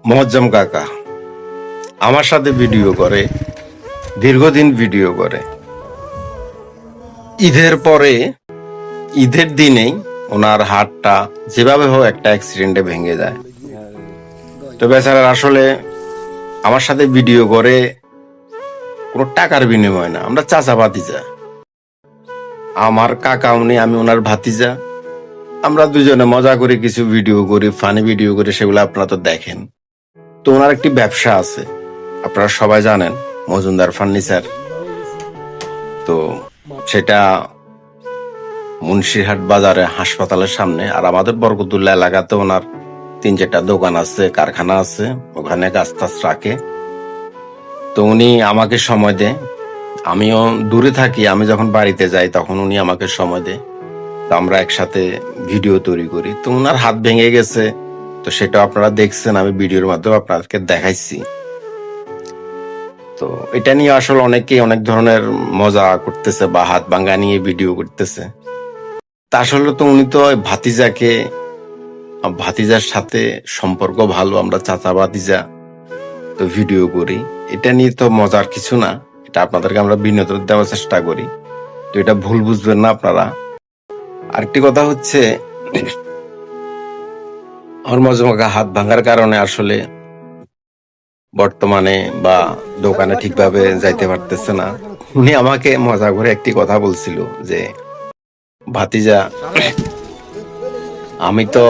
মোয়াজ্জম কাকা আমার সাথে ভিডিও করে, দীর্ঘদিন ভিডিও করে। ঈদের পরে, ঈদের দিনেই ওনার হাতটা যেভাবে হোক একটা অ্যাক্সিডেন্টে ভেঙে যায়। তো বেচারার আসলে আমার সাথে ভিডিও করে কোনো টাকার বিনিময় না, আমরা চাচা ভাতিজা। আমার কাকা উনি, আমি ওনার ভাতিজা। আমরা দুজনে মজা করে কিছু ভিডিও করি, ফানি ভিডিও করি, সেগুলো আপনারা তো দেখেন। তো ওনার একটি ব্যবসা আছে, আপনারা সবাই জানেন, মজুমদার ফার্নিচার। তো সেটা মুন্সিরহাট বাজারে হাসপাতালের সামনে। আর আমাদের বরকতুল্লাহ এলাকাতে ওনার 3-4টা দোকান আছে, কারখানা আছে, ওখানে গাছ টাছ রাখে। তো উনি আমাকে সময় দেয়, আমিও দূরে থাকি, আমি যখন বাড়িতে যাই তখন উনি আমাকে সময় দেয়। তো আমরা একসাথে ভিডিও তৈরি করি। তো ওনার হাত ভেঙে গেছে, তো সেটা আপনারা দেখছেন, আমি ভিডিওর মাধ্যমে আপনাদেরকে দেখাইছি। তো এটা নিয়ে আসলে অনেকেই অনেক ধরনের মজা করতেছে বা হাত ভাঙ্গা নিয়ে ভিডিও করতেছে। তা আসলে তো উনি তো ভাতিজাকে, ভাতিজার সাথে সম্পর্ক ভালো, আমরা চাচা ভাতিজা, তো ভিডিও করি। এটা নিয়ে তো মজার কিছু না, এটা আপনাদেরকে আমরা বিনোদন দেওয়ার চেষ্টা করি। তো এটা ভুল বুঝবেন না আপনারা। আরেকটি কথা হচ্ছে, আমার মজমাকা হাত ভাঙার কারণে আসলে বর্তমানে বা দোকানে ঠিকভাবে যাইতে পারতেছে না। উনি আমাকে মজা করে একটি কথা বলছিল যে, ভাতিজা, আমি তো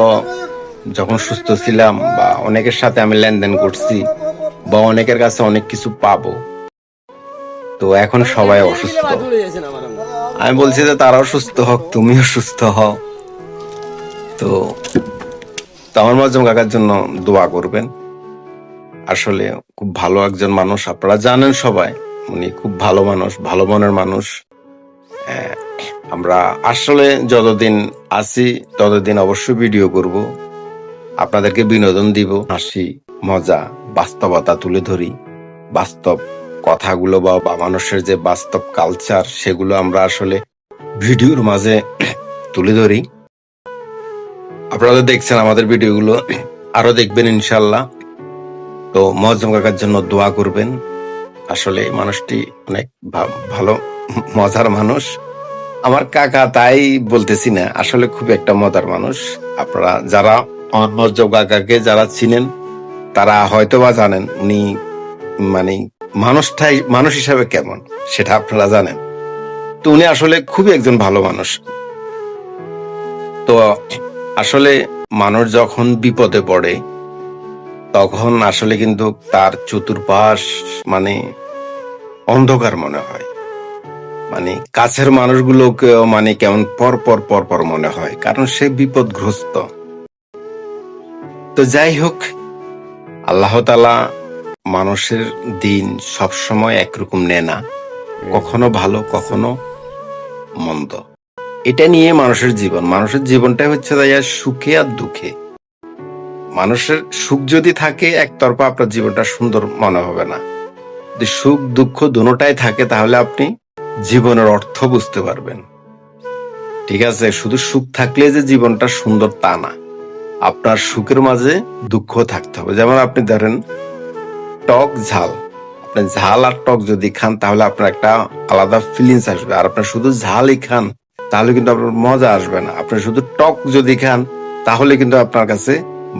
যখন সুস্থ ছিলাম বা অনেকের সাথে আমি লেনদেন করছি বা অনেকের কাছে অনেক কিছু পাবো, তো এখন সবাই অসুস্থ। আমি বলছি যে তারাও সুস্থ হোক, তুমিও সুস্থ হও। তো তো আমার মজম কাকার জন্য দোয়া করবেন। আসলে খুব ভালো একজন মানুষ, আপনারা জানেন সবাই, উনি খুব ভালো মানুষ, ভালো মনের মানুষ। আমরা আসলে যতদিন আছি ততদিন অবশ্যই ভিডিও করব, আপনাদেরকে বিনোদন দিব, হাসি মজা বাস্তবতা তুলে ধরি, বাস্তব কথাগুলো বা মানুষের যে বাস্তব কালচার, সেগুলো আমরা আসলে ভিডিওর মাঝে তুলে ধরি। আপনারা দেখছেন আমাদের ভিডিওগুলো, আরো দেখবেন ইনশাল্লাহ। তো মজম কাকার জন্য দোয়া করবেন। আসলে মানুষটি অনেক ভালো, মজার মানুষ আমার কাকা, তাই বলতেছি না, আসলে খুব একটা মজার মানুষ। আপনারা যারা আমার মজম কাকাকে যারা চিনেন তারা হয়তো বা জানেন উনি মানে মানুষটাই মানুষ হিসাবে কেমন, সেটা আপনারা জানেন। তো উনি আসলে খুবই একজন ভালো মানুষ। তো আসলে মানুষ যখন বিপদে পড়ে তখন আসলে কিন্তু তার চতুর্পাশ মানে অন্ধকার মনে হয়, মানে কাছের মানুষগুলোকেও মানে কেমন পর পর মনে হয়, কারণ সে বিপদগ্রস্ত। তো যাই হোক, আল্লাহ তাআলা মানুষের দিন সবসময় একরকম নেয় না, কখনো ভালো কখনো মন্দ। এটা নিয়ে মানুষের জীবন, মানুষের জীবনটাই হচ্ছে তাইয়া সুখে আর দুঃখে। মানুষের সুখ যদি থাকে একতরফা, আপনার জীবনটা সুন্দর মনে হবে না। যদি সুখ দুঃখ দুটোটাই থাকে তাহলে আপনি জীবনের অর্থ বুঝতে পারবেন। ঠিক আছে, শুধু সুখ থাকলে যে জীবনটা সুন্দর তা না, আপনার সুখের মাঝে দুঃখ থাকতে হবে। যেমন আপনি ধরেন টক ঝাল, আপনি ঝাল আর টক যদি খান তাহলে আপনার একটা আলাদা ফিলিংস আসবে। আর আপনার শুধু ঝালই খান তাহলে কিন্তু আপনার মজা আসবে না। আপনি শুধু টক যদি খান তাহলে কিন্তু আপনার কাছে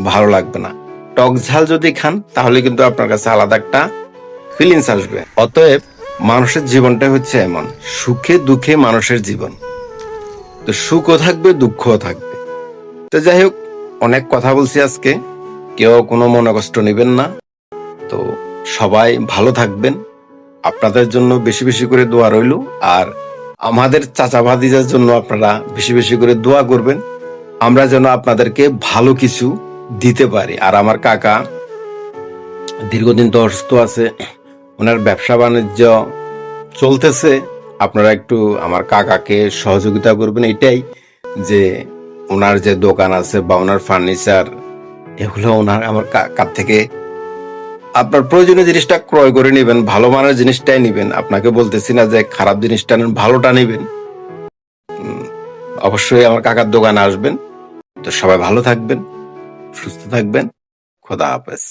ভালো লাগবে না। টক ঝাল যদি খান তাহলে কিন্তু আপনার কাছে আলাদা একটা ফিলিংস আসবে। অতএব মানুষের জীবনটা হচ্ছে এমন, সুখে দুঃখে মানুষের জীবন। তো সুখও থাকবে, দুঃখও থাকবে। তো যাই হোক, অনেক কথা বলছি আজকে, কেউ কোনো মনে কষ্ট নেবেন না। তো সবাই ভালো থাকবেন, আপনাদের জন্য বেশি বেশি করে দোয়া রইল। আর আমাদের চাচা ভাতিজার জন্য আপনারা বেশি বেশি করে দোয়া করবেন, আমরা যেন আপনাদেরকে ভালো কিছু দিতে পারি। আর আমার কাকা দীর্ঘদিন তো অসুস্থ আছে, ওনার ব্যবসা বাণিজ্য চলতেছে, আপনারা একটু আমার কাকাকে সহযোগিতা করবেন। এটাই যে ওনার যে দোকান আছে বা ওনার ফার্নিচার, এগুলো ওনার আমার কাছ থেকে আপনার প্রয়োজনীয় জিনিসটা ক্রয় করে নেবেন, ভালো মানের জিনিসটাই নেবেন। আপনাকে বলতেছি না যে খারাপ জিনিসটা নেন, ভালোটা নেবেন। অবশ্যই আমার কাকার দোকানে আসবেন। তো সবাই ভালো থাকবেন, সুস্থ থাকবেন। খোদা হাফেজ।